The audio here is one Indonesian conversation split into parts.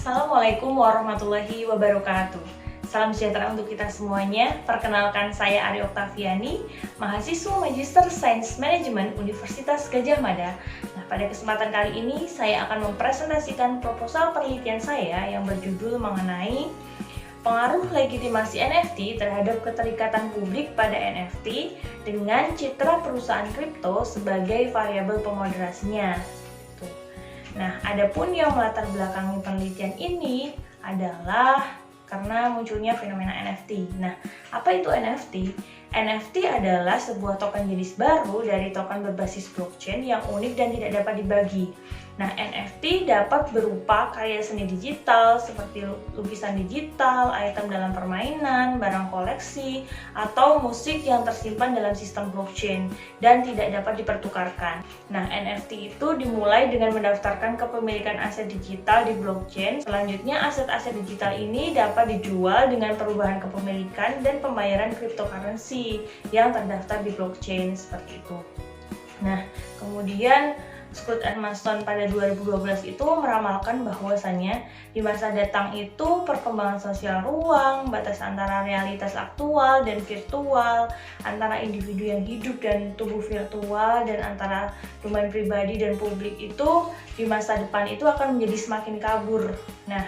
Assalamualaikum warahmatullahi wabarakatuh. Salam sejahtera untuk kita semuanya. Perkenalkan, saya Ari Oktaviani, mahasiswa Magister Sains Manajemen Universitas Gadjah Mada. Nah, pada kesempatan kali ini saya akan mempresentasikan proposal penelitian saya yang berjudul mengenai pengaruh legitimasi NFT terhadap keterikatan publik pada NFT dengan citra perusahaan kripto sebagai variabel pemoderasinya. Nah, adapun yang melatar belakangi penelitian ini adalah karena munculnya fenomena NFT. Nah, apa itu NFT? NFT adalah sebuah token jenis baru dari token berbasis blockchain yang unik dan tidak dapat dibagi. Nah, NFT dapat berupa karya seni digital seperti lukisan digital, item dalam permainan, barang koleksi, atau musik yang tersimpan dalam sistem blockchain dan tidak dapat dipertukarkan. Nah, NFT itu dimulai dengan mendaftarkan kepemilikan aset digital di blockchain. Selanjutnya, aset-aset digital ini dapat dijual dengan perubahan kepemilikan dan pembayaran cryptocurrency yang terdaftar di blockchain seperti itu. Nah, kemudian Scott and Marston pada 2012 itu meramalkan bahwasannya di masa datang itu perkembangan sosial ruang, batas antara realitas aktual dan virtual, antara individu yang hidup dan tubuh virtual, dan antara domain pribadi dan publik itu di masa depan itu akan menjadi semakin kabur. Nah,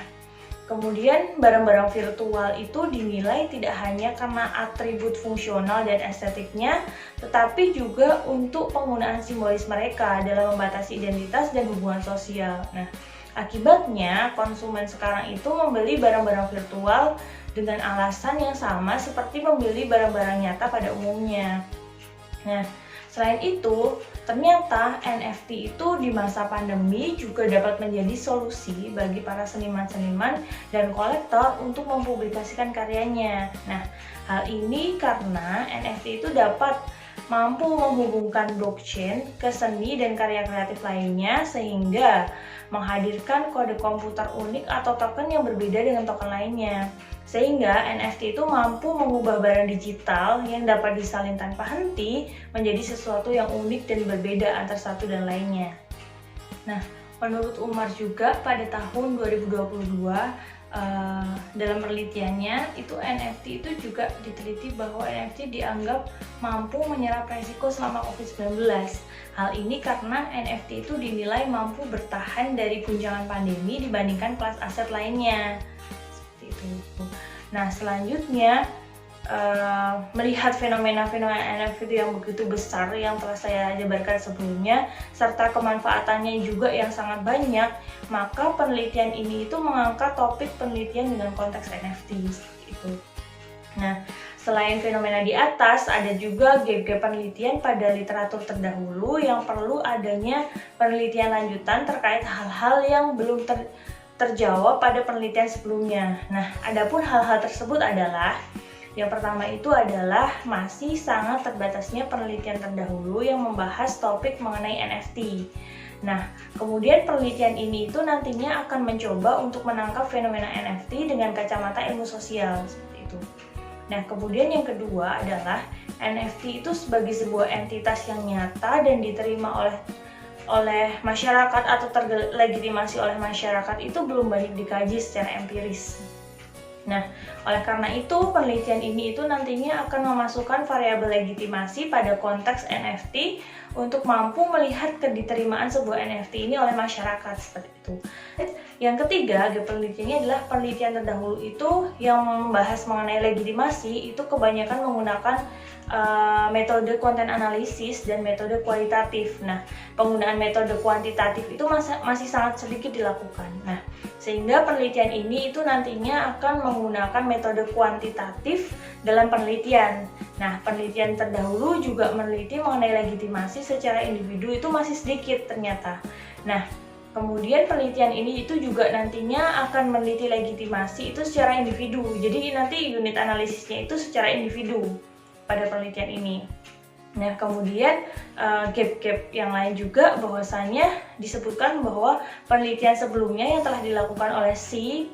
kemudian barang-barang virtual itu dinilai tidak hanya karena atribut fungsional dan estetiknya, tetapi juga untuk penggunaan simbolis mereka dalam membatasi identitas dan hubungan sosial. Nah, akibatnya konsumen sekarang itu membeli barang-barang virtual dengan alasan yang sama seperti membeli barang-barang nyata pada umumnya. Nah, selain itu, ternyata NFT itu di masa pandemi juga dapat menjadi solusi bagi para seniman-seniman dan kolektor untuk mempublikasikan karyanya. Nah, hal ini karena NFT itu dapat mampu menghubungkan blockchain ke seni dan karya kreatif lainnya sehingga menghadirkan kode komputer unik atau token yang berbeda dengan token lainnya. Sehingga NFT itu mampu mengubah barang digital yang dapat disalin tanpa henti menjadi sesuatu yang unik dan berbeda antar satu dan lainnya. Nah, menurut Umar juga pada tahun 2022 dalam penelitiannya itu NFT itu juga diteliti bahwa NFT dianggap mampu menyerap resiko selama COVID-19. Hal ini karena NFT itu dinilai mampu bertahan dari guncangan pandemi dibandingkan kelas aset lainnya. Nah, selanjutnya melihat fenomena-fenomena NFT yang begitu besar yang telah saya jabarkan sebelumnya serta kemanfaatannya juga yang sangat banyak, maka penelitian ini itu mengangkat topik penelitian dengan konteks NFT seperti itu. Nah, selain fenomena di atas, ada juga gap-gap penelitian pada literatur terdahulu yang perlu adanya penelitian lanjutan terkait hal-hal yang belum terjawab pada penelitian sebelumnya. Nah, adapun hal-hal tersebut adalah yang pertama itu adalah masih sangat terbatasnya penelitian terdahulu yang membahas topik mengenai NFT. Nah, kemudian penelitian ini itu nantinya akan mencoba untuk menangkap fenomena NFT dengan kacamata ilmu sosial seperti itu. Nah, kemudian yang kedua adalah NFT itu sebagai sebuah entitas yang nyata dan diterima oleh masyarakat atau terlegitimasi oleh masyarakat itu belum banyak dikaji secara empiris. Nah, oleh karena itu penelitian ini itu nantinya akan memasukkan variabel legitimasi pada konteks NFT untuk mampu melihat kediterima sebuah NFT ini oleh masyarakat seperti itu. Yang ketiga, penelitiannya adalah penelitian terdahulu itu yang membahas mengenai legitimasi itu kebanyakan menggunakan metode konten analisis dan metode kualitatif. Nah, penggunaan metode kuantitatif itu masih sangat sedikit dilakukan. Nah, sehingga penelitian ini itu nantinya akan menggunakan metode kuantitatif dalam penelitian. Nah, penelitian terdahulu juga meneliti mengenai legitimasi secara individu itu masih sedikit ternyata. Nah, kemudian penelitian ini itu juga nantinya akan meneliti legitimasi itu secara individu. Jadi nanti unit analisisnya itu secara individu pada penelitian ini. Nah, kemudian gap-gap yang lain juga bahwasannya disebutkan bahwa penelitian sebelumnya yang telah dilakukan oleh Xi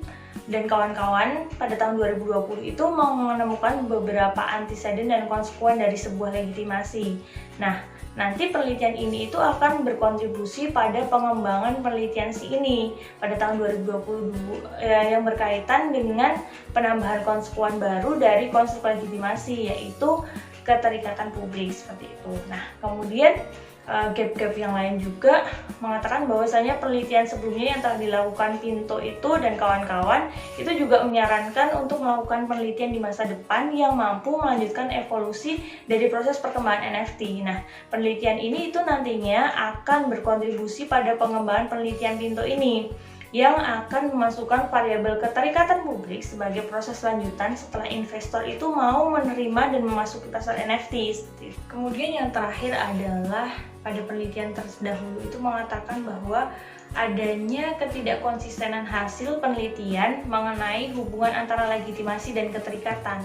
dan kawan-kawan pada tahun 2020 itu menemukan beberapa anteseden dan konsekuen dari sebuah legitimasi. Nah, nanti penelitian ini itu akan berkontribusi pada pengembangan penelitian si ini pada tahun 2022 yang berkaitan dengan penambahan konstruksi baru dari konstruk legitimasi, yaitu keterikatan publik seperti itu. Nah, kemudian gap-gap yang lain juga mengatakan bahwasanya penelitian sebelumnya yang telah dilakukan Pinto itu dan kawan-kawan itu juga menyarankan untuk melakukan penelitian di masa depan yang mampu melanjutkan evolusi dari proses perkembangan NFT. Nah, penelitian ini itu nantinya akan berkontribusi pada pengembangan penelitian Pinto ini yang akan memasukkan variabel keterikatan publik sebagai proses lanjutan setelah investor itu mau menerima dan memasuki pasar NFT. Kemudian yang terakhir adalah pada penelitian terdahulu itu mengatakan bahwa adanya ketidakkonsistenan hasil penelitian mengenai hubungan antara legitimasi dan keterikatan.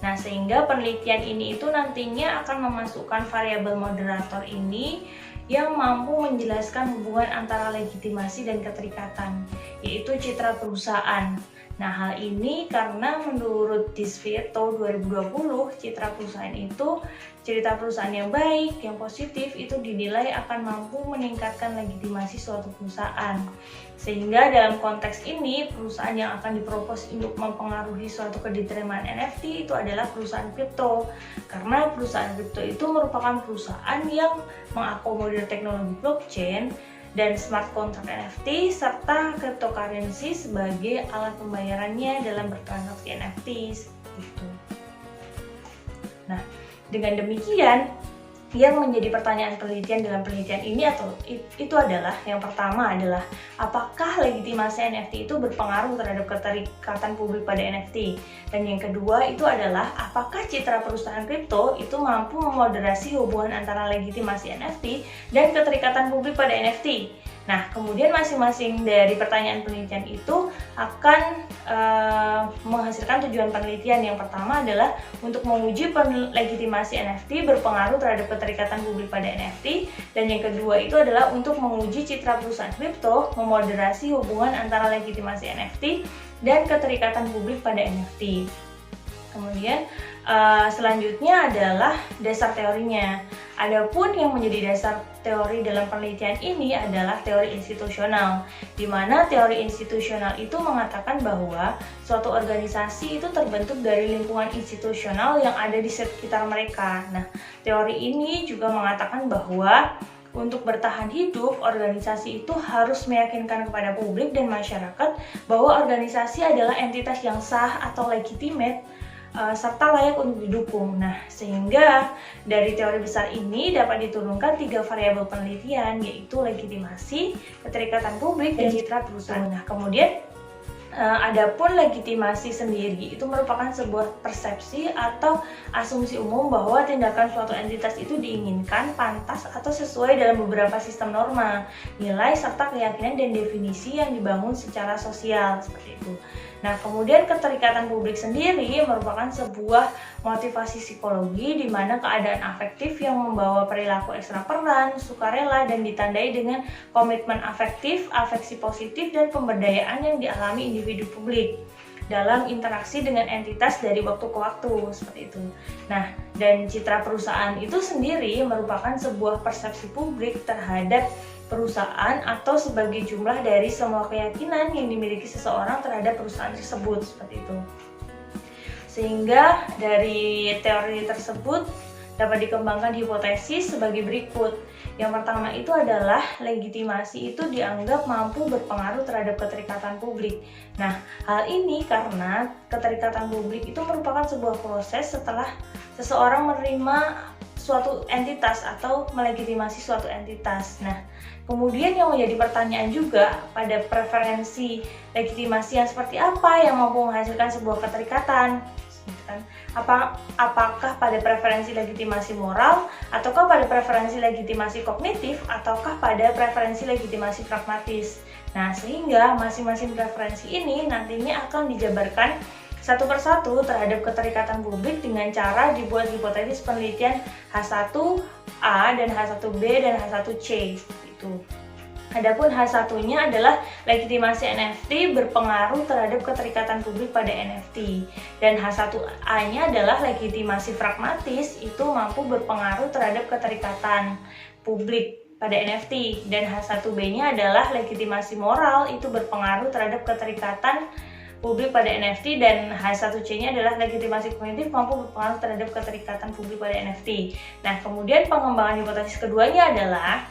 Nah, sehingga penelitian ini itu nantinya akan memasukkan variabel moderator ini yang mampu menjelaskan hubungan antara legitimasi dan keterikatan, yaitu citra perusahaan. Nah, hal ini karena menurut Disvieto 2020, citra perusahaan itu cerita perusahaan yang baik, yang positif itu dinilai akan mampu meningkatkan legitimasi suatu perusahaan. Sehingga dalam konteks ini, perusahaan yang akan dipropos untuk mempengaruhi suatu kediterima NFT itu adalah perusahaan kripto. Karena perusahaan kripto itu merupakan perusahaan yang mengakomodir teknologi blockchain dan smart contract NFT serta cryptocurrency sebagai alat pembayarannya dalam bertransaksi NFT gitu. Nah, dengan demikian yang menjadi pertanyaan penelitian dalam penelitian ini itu adalah yang pertama adalah apakah legitimasi NFT itu berpengaruh terhadap keterikatan publik pada NFT, dan yang kedua itu adalah apakah citra perusahaan kripto itu mampu memoderasi hubungan antara legitimasi NFT dan keterikatan publik pada NFT. Nah, kemudian masing-masing dari pertanyaan penelitian itu akan menghasilkan tujuan penelitian. Yang pertama adalah untuk menguji legitimasi NFT berpengaruh terhadap keterikatan publik pada NFT, dan yang kedua itu adalah untuk menguji citra perusahaan kripto memoderasi hubungan antara legitimasi NFT dan keterikatan publik pada NFT. Kemudian selanjutnya adalah dasar teorinya. Adapun yang menjadi dasar teori dalam penelitian ini adalah teori institusional, di mana teori institusional itu mengatakan bahwa suatu organisasi itu terbentuk dari lingkungan institusional yang ada di sekitar mereka. Nah, teori ini juga mengatakan bahwa untuk bertahan hidup, organisasi itu harus meyakinkan kepada publik dan masyarakat bahwa organisasi adalah entitas yang sah atau legitimate serta layak untuk didukung. Nah, sehingga dari teori besar ini dapat diturunkan 3 variabel penelitian, yaitu legitimasi, keterikatan publik, dan citra perusahaan. Nah, kemudian adapun legitimasi sendiri itu merupakan sebuah persepsi atau asumsi umum bahwa tindakan suatu entitas itu diinginkan, pantas, atau sesuai dalam beberapa sistem norma, nilai, serta keyakinan dan definisi yang dibangun secara sosial, seperti itu. Nah, kemudian keterikatan publik sendiri merupakan sebuah motivasi psikologi di mana keadaan afektif yang membawa perilaku ekstraperan, sukarela, dan ditandai dengan komitmen afektif, afeksi positif, dan pemberdayaan yang dialami individu publik dalam interaksi dengan entitas dari waktu ke waktu, seperti itu. Nah, dan citra perusahaan itu sendiri merupakan sebuah persepsi publik terhadap perusahaan atau sebagai jumlah dari semua keyakinan yang dimiliki seseorang terhadap perusahaan tersebut, seperti itu. Sehingga dari teori tersebut dapat dikembangkan hipotesis sebagai berikut. Yang pertama itu adalah legitimasi itu dianggap mampu berpengaruh terhadap keterikatan publik. Nah, hal ini karena keterikatan publik itu merupakan sebuah proses setelah seseorang menerima suatu entitas atau melegitimasi suatu entitas. Nah, kemudian yang menjadi pertanyaan juga pada preferensi legitimasi yang seperti apa yang mampu menghasilkan sebuah keterikatan. Apakah pada preferensi legitimasi moral, ataukah pada preferensi legitimasi kognitif, ataukah pada preferensi legitimasi pragmatis. Nah, sehingga masing-masing preferensi ini nantinya akan dijabarkan satu persatu terhadap keterikatan publik dengan cara dibuat hipotesis penelitian H1A dan H1B dan H1C itu. Adapun H1-nya adalah legitimasi NFT berpengaruh terhadap keterikatan publik pada NFT. Dan H1A-nya adalah legitimasi pragmatis, itu mampu berpengaruh terhadap keterikatan publik pada NFT. Dan H1B-nya adalah legitimasi moral, itu berpengaruh terhadap keterikatan publik pada NFT. Dan H1C-nya adalah legitimasi kognitif, mampu berpengaruh terhadap keterikatan publik pada NFT. Nah, kemudian pengembangan hipotesis keduanya adalah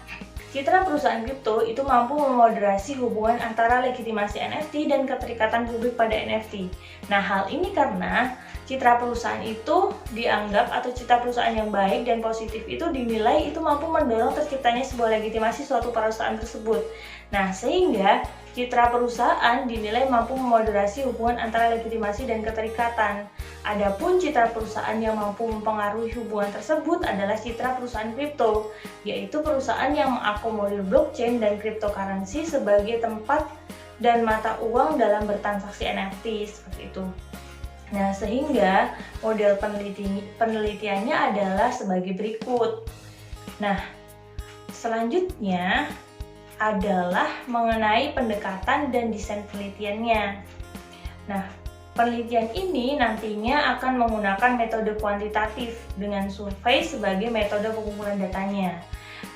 citra perusahaan kripto itu mampu memoderasi hubungan antara legitimasi NFT dan keterikatan publik pada NFT. Nah, hal ini karena citra perusahaan itu dianggap, atau citra perusahaan yang baik dan positif itu dinilai itu mampu mendorong terciptanya sebuah legitimasi suatu perusahaan tersebut. Nah, sehingga citra perusahaan dinilai mampu memoderasi hubungan antara legitimasi dan keterikatan. Adapun citra perusahaan yang mampu mempengaruhi hubungan tersebut adalah citra perusahaan kripto, yaitu perusahaan yang mengakomodir blockchain dan cryptocurrency sebagai tempat dan mata uang dalam bertransaksi NFT, seperti itu. Nah, sehingga model penelitiannya adalah sebagai berikut. Nah, selanjutnya adalah mengenai pendekatan dan desain penelitiannya. Nah, penelitian ini nantinya akan menggunakan metode kuantitatif dengan survei sebagai metode pengumpulan datanya.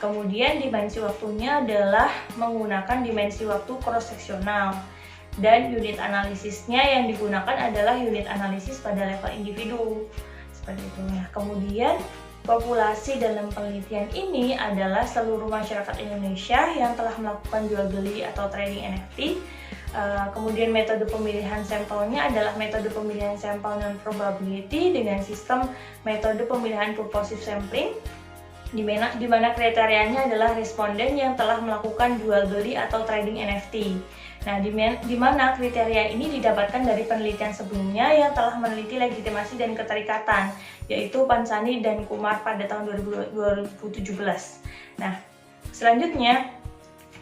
Kemudian dimensi waktunya adalah menggunakan dimensi waktu cross-seksional. Dan unit analisisnya yang digunakan adalah unit analisis pada level individu. Seperti itu. Nah, kemudian populasi dalam penelitian ini adalah seluruh masyarakat Indonesia yang telah melakukan jual beli atau trading NFT. Kemudian metode pemilihan sampelnya adalah metode pemilihan sampel non probability dengan sistem metode pemilihan purposive sampling, di mana kriterianya adalah responden yang telah melakukan jual beli atau trading NFT. Nah, di mana kriteria ini didapatkan dari penelitian sebelumnya yang telah meneliti legitimasi dan keterikatan, yaitu Pansani dan Kumar pada tahun 2017. Nah, selanjutnya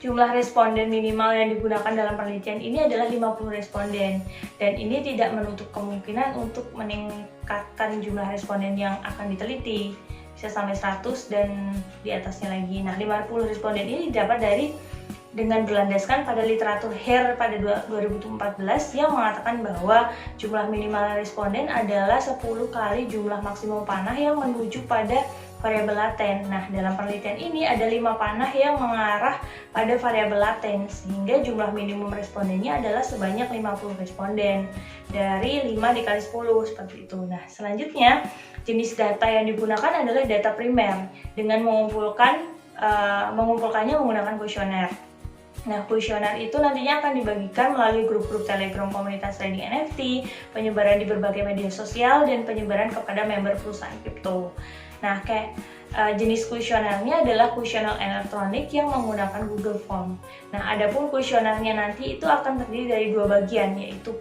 jumlah responden minimal yang digunakan dalam penelitian ini adalah 50 responden, dan ini tidak menutup kemungkinan untuk meningkatkan jumlah responden yang akan diteliti, bisa sampai 100 dan di atasnya lagi. Nah, 50 responden ini didapat dengan berlandaskan pada literatur Hare pada 2014 yang mengatakan bahwa jumlah minimal responden adalah 10 kali jumlah maksimum panah yang menuju pada variabel laten. Nah, dalam penelitian ini ada 5 panah yang mengarah pada variabel laten, sehingga jumlah minimum respondennya adalah sebanyak 50 responden dari 5 dikali 10, seperti itu. Nah, selanjutnya jenis data yang digunakan adalah data primer dengan mengumpulkannya menggunakan kuesioner. Nah, kuesioner itu nantinya akan dibagikan melalui grup-grup Telegram komunitas trading NFT, penyebaran di berbagai media sosial, dan penyebaran kepada member perusahaan kripto. Nah, jenis kuesionernya adalah kuesioner elektronik yang menggunakan Google Form. Nah, adapun kuesionernya nanti itu akan terdiri dari 2 bagian, yaitu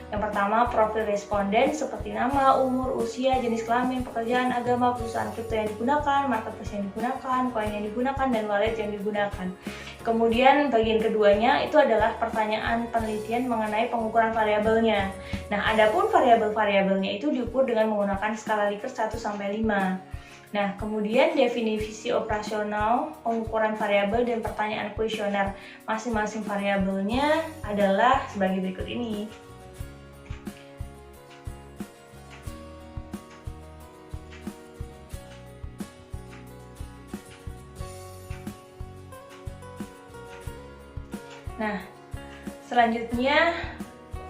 yang pertama profil responden seperti nama, umur, usia, jenis kelamin, pekerjaan, agama, perusahaan kripto yang digunakan, marketplace yang digunakan, koin yang digunakan, dan wallet yang digunakan. Kemudian bagian keduanya itu adalah pertanyaan penelitian mengenai pengukuran variabelnya. Nah, adapun variabel-variabelnya itu diukur dengan menggunakan skala Likert 1-5. Nah, kemudian definisi operasional, pengukuran variabel, dan pertanyaan kuesioner masing-masing variabelnya adalah sebagai berikut ini. Nah, selanjutnya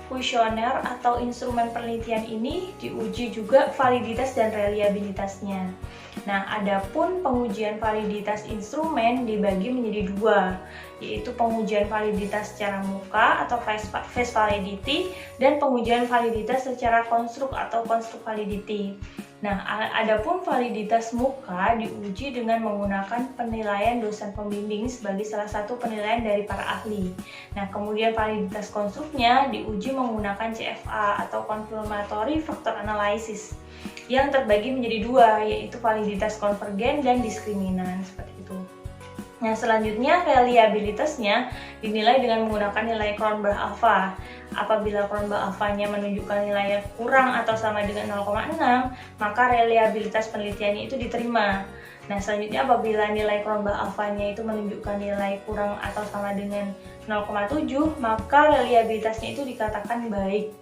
kuesioner atau instrumen penelitian ini diuji juga validitas dan reliabilitasnya. Nah, adapun pengujian validitas instrumen dibagi menjadi 2, yaitu pengujian validitas secara muka atau face validity dan pengujian validitas secara konstruk atau konstruk validity. Nah, adapun validitas muka diuji dengan menggunakan penilaian dosen pembimbing sebagai salah satu penilaian dari para ahli. Nah, kemudian validitas konstruknya diuji menggunakan CFA atau Confirmatory Factor Analysis yang terbagi menjadi 2, yaitu validitas konvergen dan diskriminan, seperti itu. Nah, selanjutnya reliabilitasnya dinilai dengan menggunakan nilai Cronbach alpha. Apabila Cronbach alpha-nya menunjukkan nilai kurang atau sama dengan 0,6, maka reliabilitas penelitiannya itu diterima. Nah, selanjutnya apabila nilai Cronbach alfanya itu menunjukkan nilai kurang atau sama dengan 0,7, maka reliabilitasnya itu dikatakan baik.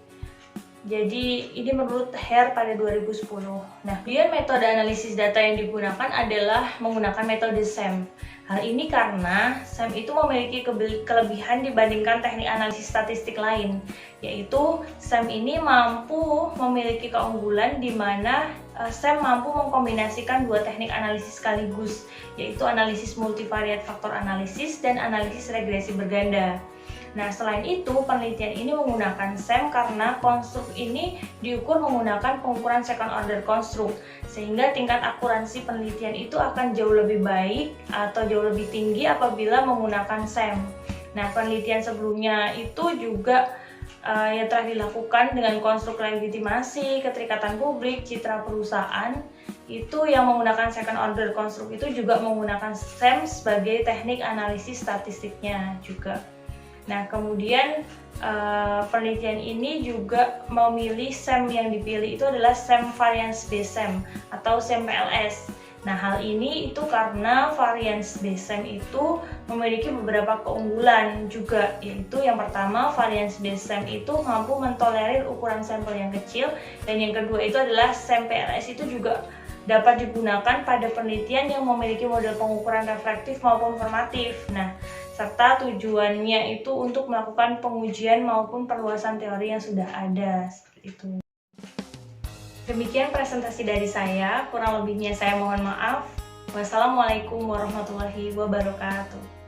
Jadi ini menurut Hare pada 2010. Nah, kemudian metode analisis data yang digunakan adalah menggunakan metode SEM. Hal ini karena SEM itu memiliki kelebihan dibandingkan teknik analisis statistik lain, yaitu SEM ini mampu memiliki keunggulan di mana SEM mampu mengkombinasikan dua teknik analisis sekaligus, yaitu analisis multivariat faktor analisis dan analisis regresi berganda. Nah, selain itu, penelitian ini menggunakan SEM karena konstruk ini diukur menggunakan pengukuran second order konstruk, sehingga tingkat akuransi penelitian itu akan jauh lebih baik atau jauh lebih tinggi apabila menggunakan SEM. Nah, penelitian sebelumnya itu juga yang telah dilakukan dengan konstruk legitimasi, keterikatan publik, citra perusahaan, itu yang menggunakan second order konstruk itu juga menggunakan SEM sebagai teknik analisis statistiknya juga. Nah, kemudian penelitian ini juga memilih SEM yang dipilih itu adalah SEM Variance Based SEM atau SEM PLS. Nah, hal ini itu karena Variance Based SEM itu memiliki beberapa keunggulan juga, yaitu yang pertama, Variance Based SEM itu mampu mentolerir ukuran sampel yang kecil, dan yang kedua itu adalah SEM PLS itu juga dapat digunakan pada penelitian yang memiliki model pengukuran reflektif maupun formatif. Nah, serta tujuannya itu untuk melakukan pengujian maupun perluasan teori yang sudah ada, seperti itu. Demikian presentasi dari saya, kurang lebihnya saya mohon maaf. Wassalamualaikum warahmatullahi wabarakatuh.